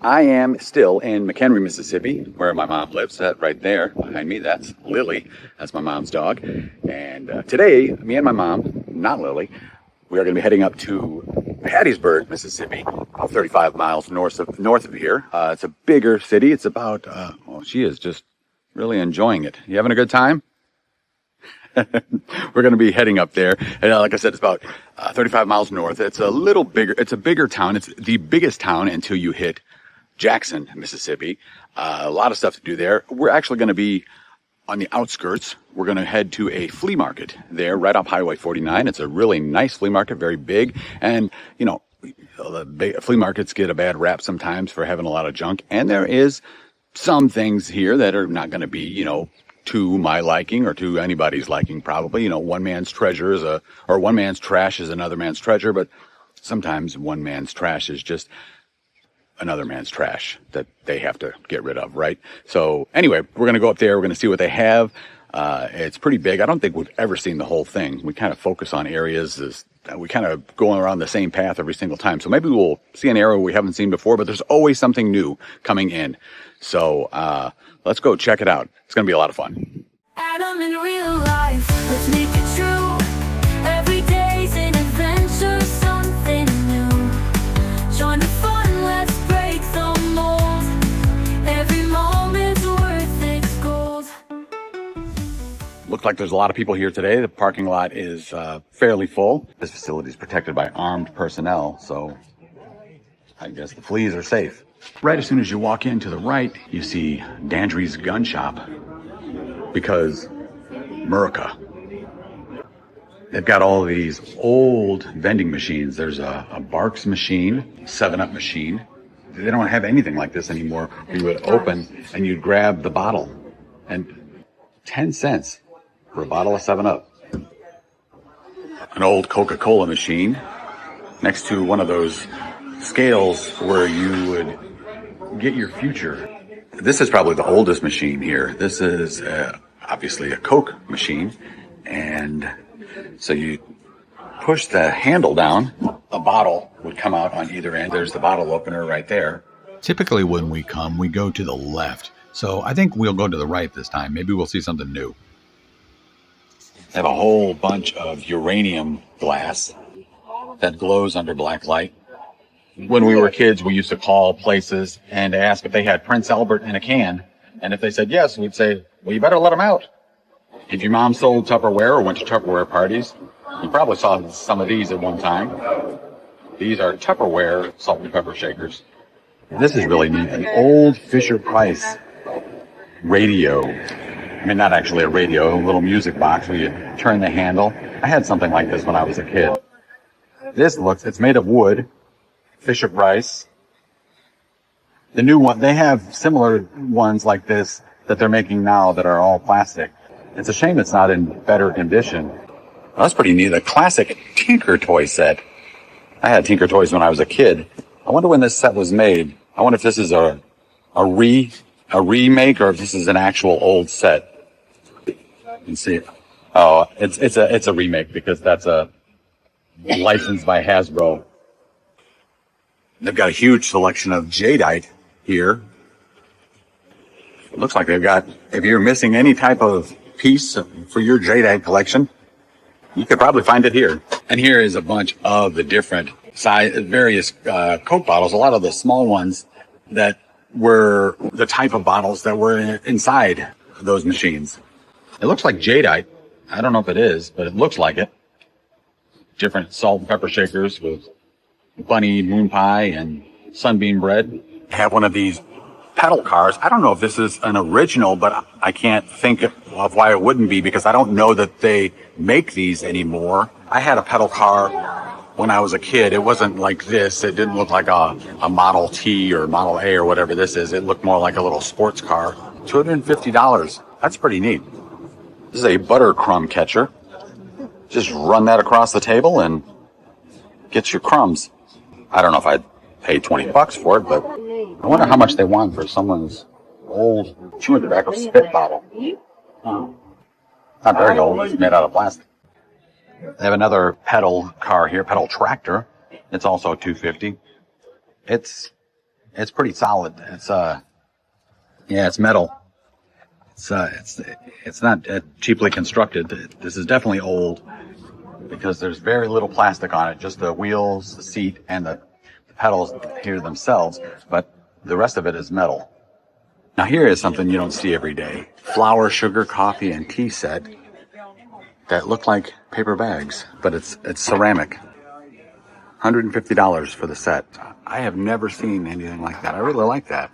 I am still in McHenry, Mississippi, where my mom lives. Right there behind me, that's Lily. That's my mom's dog. And today, me and my mom, not Lily, we are going to be heading up to Hattiesburg, Mississippi, about 35 miles north of here. It's a bigger city. It's about, she is just really enjoying it. You having a good time? We're going to be heading up there. And like I said, it's about 35 miles north. It's a little bigger. It's a bigger town. It's the biggest town until you hit Jackson, Mississippi. A lot of stuff to do there. We're actually going to be on the outskirts. We're going to head to a flea market there right off Highway 49. It's a really nice flea market, very big. And, you know, the flea markets get a bad rap sometimes for having a lot of junk. And there is some things here that are not going to be, you know, to my liking or to anybody's liking, probably. You know, one man's treasure is or one man's trash is another man's treasure, but sometimes one man's trash is just another man's trash that they have to get rid of, right? So anyway, we're going to go up there. We're going to see what they have. It's pretty big. I don't think we've ever seen the whole thing. We kind of focus on areas. We kind of go around the same path every single time. So maybe we'll see an area we haven't seen before, but there's always something new coming in. So let's go check it out. It's going to be a lot of fun. Adam in real life, let's make it true. Every day's an adventure, something new. Join the fun, let's break the mold. Every moment's worth its gold. Looks like there's a lot of people here today. The parking lot is fairly full. This facility is protected by armed personnel, so I guess the fleas are safe. Right as soon as you walk in to the right, you see Dandry's Gun Shop, because America. They've got all of these old vending machines. There's a Barks machine, 7-Up machine. They don't have anything like this anymore. You would open and you'd grab the bottle, and 10 cents for a bottle of 7-Up. An old Coca-Cola machine next to one of those scales where you would get your future. This is probably the oldest machine here. This is obviously a Coke machine, and so you push the handle down, a bottle would come out on either end. There's the bottle opener right there. Typically when we come, we go to the left. So I think we'll go to the right this time. Maybe we'll see something new. They have a whole bunch of uranium glass that glows under black light. When we were kids, we used to call places and ask if they had Prince Albert in a can. And if they said yes, we'd say, well, you better let them out. If your mom sold Tupperware or went to Tupperware parties, you probably saw some of these at one time. These are Tupperware salt and pepper shakers. This is really neat. An old Fisher-Price radio. I mean, not actually a radio, a little music box where you turn the handle. I had something like this when I was a kid. It's made of wood. Fisher-Price. The new one, they have similar ones like this that they're making now that are all plastic. It's a shame it's not in better condition. Well, that's pretty neat. A classic Tinker Toy set. I had Tinker Toys when I was a kid. I wonder when this set was made. I wonder if this is a remake or if this is an actual old set. You can see it. Oh, it's a remake because that's a licensed by Hasbro. They've got a huge selection of jadeite here. It looks like they've got, if you're missing any type of piece for your jadeite collection, you could probably find it here. And here is a bunch of the different various Coke bottles, a lot of the small ones that were the type of bottles that were inside those machines. It looks like jadeite. I don't know if it is, but it looks like it. Different salt and pepper shakers with bunny moon pie and sunbeam bread. I have one of these pedal cars. I don't know if this is an original, but I can't think of why it wouldn't be because I don't know that they make these anymore. I had a pedal car when I was a kid. It wasn't like this. It didn't look like a Model T or Model A or whatever this is. It looked more like a little sports car. $250. That's pretty neat. This is a butter crumb catcher. Just run that across the table and get your crumbs. I don't know if I'd pay $20 for it, but I wonder how much they want for someone's old chewing tobacco spit bottle. Not very old. It's made out of plastic. They have another pedal car here, pedal tractor. It's also $250. It's It's pretty solid. It's yeah, it's metal. It's not cheaply constructed. This is definitely old because there's very little plastic on it. Just the wheels, the seat, and the pedals here themselves. But the rest of it is metal. Now here is something you don't see every day. Flour, sugar, coffee, and tea set that look like paper bags, but it's ceramic. $150 for the set. I have never seen anything like that. I really like that.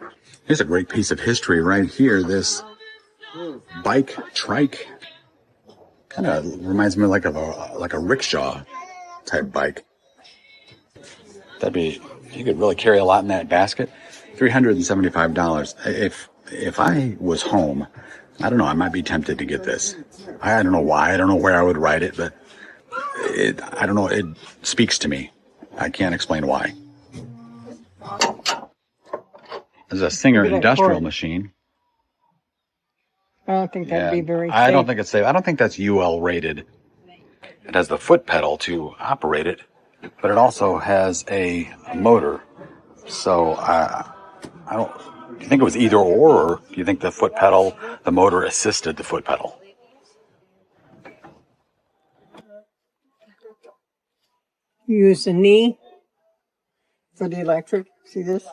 Here's a great piece of history right here. This bike trike kind of reminds me like a rickshaw type bike. You could really carry a lot in that basket. $375. If I was home, I don't know, I might be tempted to get this. I don't know why. I don't know where I would ride it, but I don't know. It speaks to me. I can't explain why. There's a Singer industrial machine. I don't think that'd be very safe. I don't think it's safe. I don't think that's UL rated. It has the foot pedal to operate it, but it also has a motor. So I don't. Do you think it was either or do you think the foot pedal, the motor assisted the foot pedal? You use the knee for the electric. See this?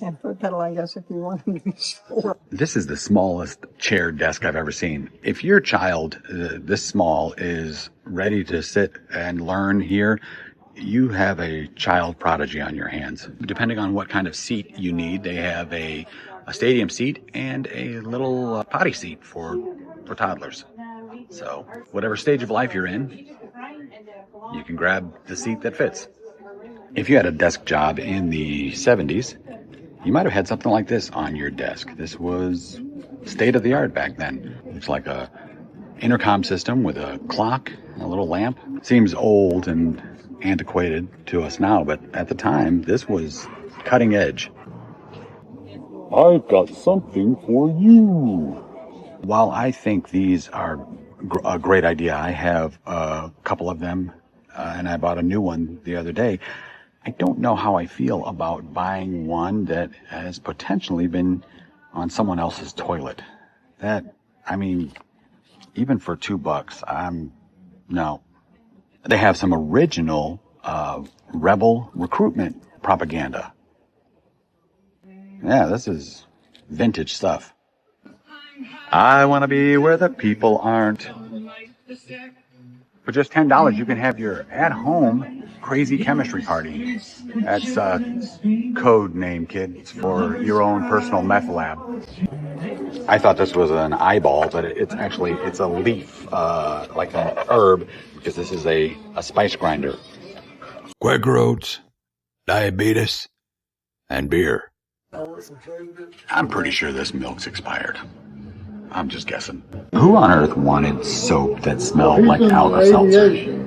And foot pedal, I guess, if you want to be sure. This is the smallest chair desk I've ever seen. If your child, this small, is ready to sit and learn here, you have a child prodigy on your hands. Depending on what kind of seat you need, they have a stadium seat and a little potty seat for toddlers. So whatever stage of life you're in, you can grab the seat that fits. If you had a desk job in the 70s, you might have had something like this on your desk. This was state of the art back then. It's like a intercom system with a clock, a little lamp. Seems old and antiquated to us now, but at the time, this was cutting edge. I've got something for you. While I think these are a great idea, I have a couple of them, and I bought a new one the other day. I don't know how I feel about buying one that has potentially been on someone else's toilet. Even for $2, no. They have some original rebel recruitment propaganda. Yeah, this is vintage stuff. I want to be where the people aren't. For just $10, you can have your at-home crazy chemistry party. That's code name, kid. It's for your own personal meth lab. I thought this was an eyeball, but it's a leaf, like an herb, because this is a spice grinder. Quaker oats, diabetes, and beer. I'm pretty sure this milk's expired. I'm just guessing. Who on earth wanted soap that smelled like Alka-Seltzer?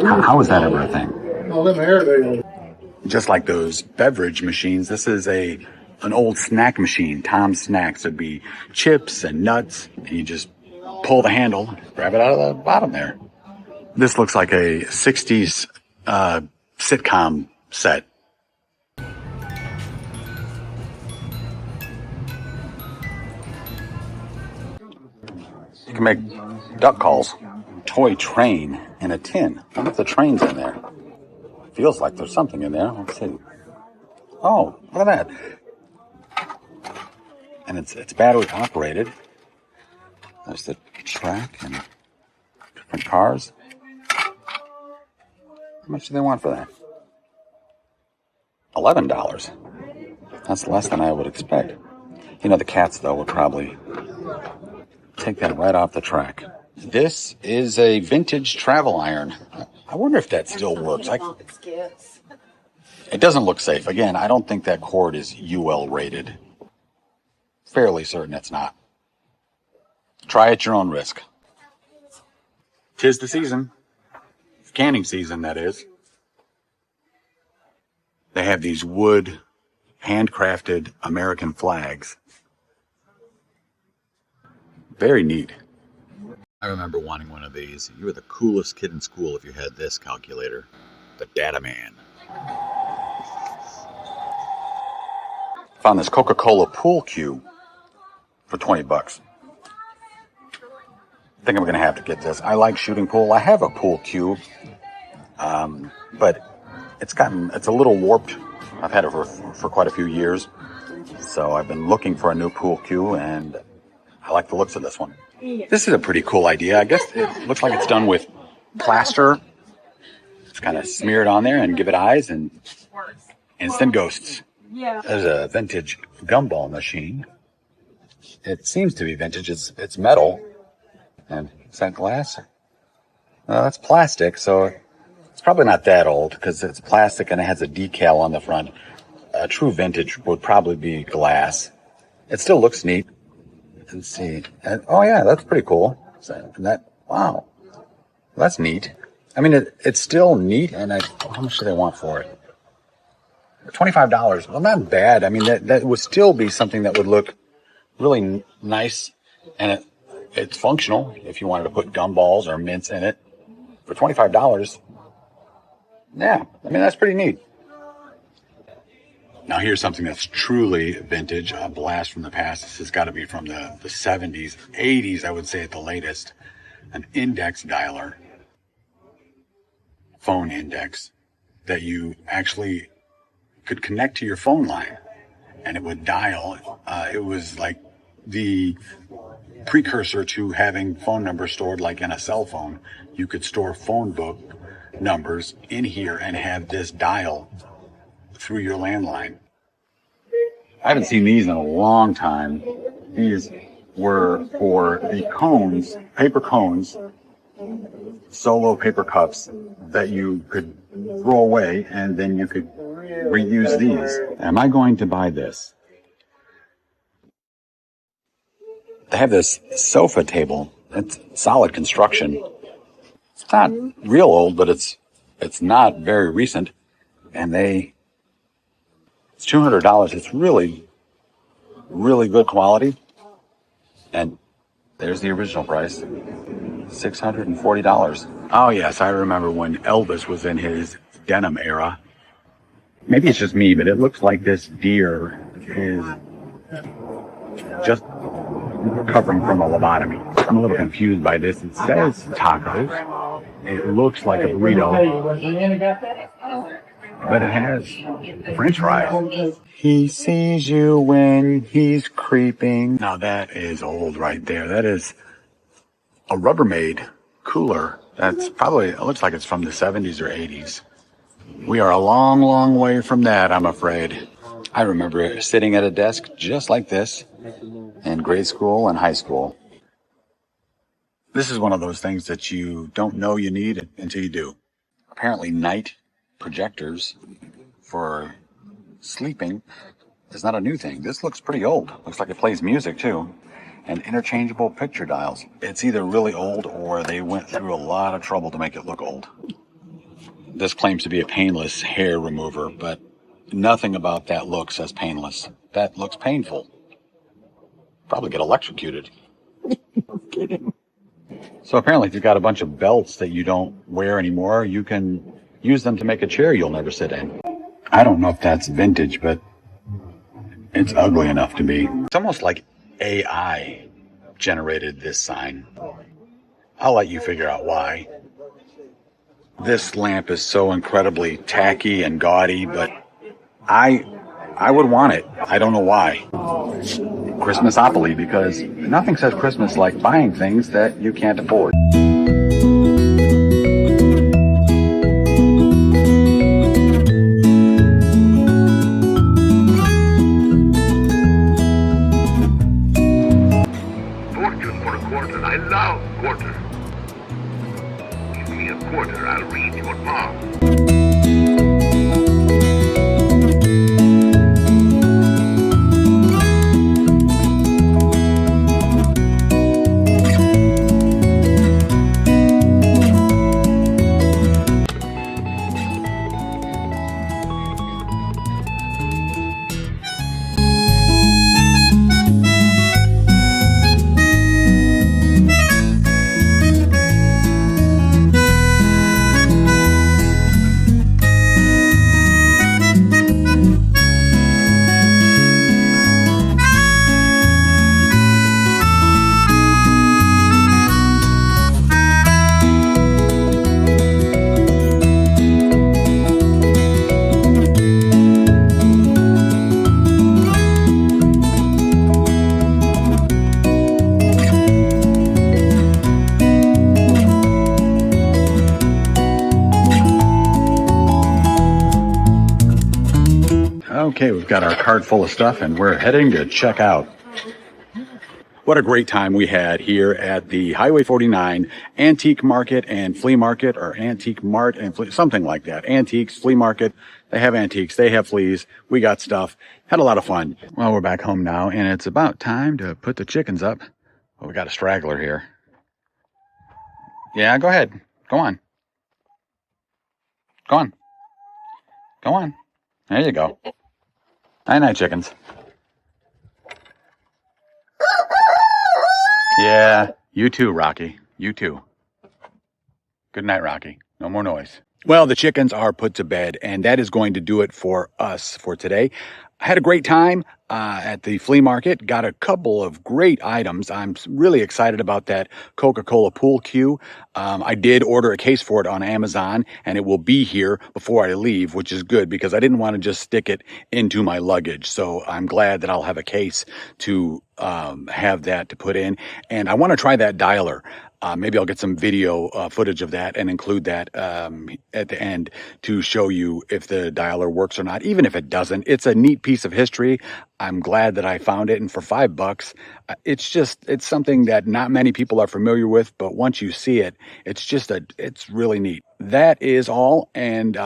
How is that ever a thing? Just like those beverage machines, this is an old snack machine. Tom's Snacks would be chips and nuts, and you just pull the handle, grab it out of the bottom there. This looks like a 60s sitcom set. You can make duck calls. Toy train in a tin. I wonder if the train's in there. Feels like there's something in there. Let's see. Oh, look at that. And it's battery operated. There's the track and different cars. How much do they want for that? $11. That's less than I would expect. You know, the cats, though, would probably take that right off the track. This is a vintage travel iron. I wonder if that still works. It doesn't look safe. Again, I don't think that cord is UL rated. Fairly certain it's not. Try at your own risk. 'Tis the season. Canning season, that is. They have these wood, handcrafted American flags. Very neat. I remember wanting one of these. You were the coolest kid in school if you had this calculator. The Data Man. Found this Coca-Cola pool cue for 20 bucks. I think I'm going to have to get this. I like shooting pool. I have a pool cue, but it's a little warped. I've had it for quite a few years. So I've been looking for a new pool cue, and I like the looks of this one. This is a pretty cool idea. I guess it looks like it's done with plaster. It's kind of smeared on there and give it eyes and instant ghosts. There's a vintage Gumball machine. It seems to be vintage. It's metal. And is that glass? That's plastic, so it's probably not that old because it's plastic and it has a decal on the front. A true vintage would probably be glass. It still looks neat. Let's see. Oh yeah, that's pretty cool. Wow, that's neat. I mean, it's still neat. And how much do they want for it? $25. Well, not bad. I mean, that would still be something that would look really nice, and it's functional if you wanted to put gumballs or mints in it for $25. Yeah, I mean, that's pretty neat. Now here's something that's truly vintage, a blast from the past. This has got to be from the 70s, 80s, I would say at the latest. An index dialer, phone index, that you actually could connect to your phone line and it would dial. It was like the precursor to having phone numbers stored like in a cell phone. You could store phone book numbers in here and have this dial through your landline. I haven't seen these in a long time. These were for the cones, paper cones, solo paper cups that you could throw away and then you could reuse these. Am I going to buy this? They have this sofa table. It's solid construction. It's not real old, but it's not very recent. And it's $200. It's really, really good quality. And there's the original price, $640. Oh yes, I remember when Elvis was in his denim era. Maybe it's just me, but it looks like this deer is just recovering from a lobotomy. I'm a little confused by this. It says tacos. It looks like a burrito, but it has French fries. He sees you when he's creeping. Now that is old right there. That is a Rubbermaid cooler. That's probably, it looks like it's from the 70s or 80s. We are a long, long way from that, I'm afraid. I remember sitting at a desk just like this in grade school and high school. This is one of those things that you don't know you need until you do. Apparently night projectors for sleeping is not a new thing. This looks pretty old. Looks like it plays music too. And interchangeable picture dials. It's either really old or they went through a lot of trouble to make it look old. This claims to be a painless hair remover, but nothing about that look says painless. That looks painful. Probably get electrocuted. I'm kidding. So apparently if you've got a bunch of belts that you don't wear anymore, you can use them to make a chair you'll never sit in. I don't know if that's vintage, but it's ugly enough to be. It's almost like AI generated this sign. I'll let you figure out why. This lamp is so incredibly tacky and gaudy, but I would want it. I don't know why. Christmasopoly, because nothing says Christmas like buying things that you can't afford. Fortune for a quarter. I love quarter. Give me a quarter, I'll read your palm. Okay, we've got our cart full of stuff and we're heading to check out. What a great time we had here at the Highway 49 Antique Market and Flea Market, or Antique Mart and Flea, something like that. Antiques, Flea Market. They have antiques, they have fleas. We got stuff. Had a lot of fun. Well, we're back home now and it's about time to put the chickens up. Well, we got a straggler here. Yeah, go ahead. Go on. Go on. Go on. There you go. Night-night, chickens. Yeah, you too, Rocky. You too. Good night, Rocky. No more noise. Well, the chickens are put to bed, and that is going to do it for us for today. I had a great time at the flea market. Got a couple of great items. I'm really excited about that Coca-Cola pool cue. I did order a case for it on Amazon, and it will be here before I leave, which is good because I didn't want to just stick it into my luggage. So I'm glad that I'll have a case to have that to put in. And I want to try that dialer. Maybe I'll get some video footage of that and include that at the end to show you if the dialer works or not. Even if it doesn't, it's a neat piece of history. I'm glad that I found it. And for $5, it's something that not many people are familiar with. But once you see it, it's really neat. That is all. And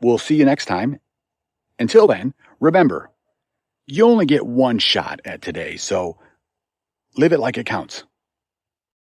we'll see you next time. Until then, remember, you only get one shot at today. So live it like it counts.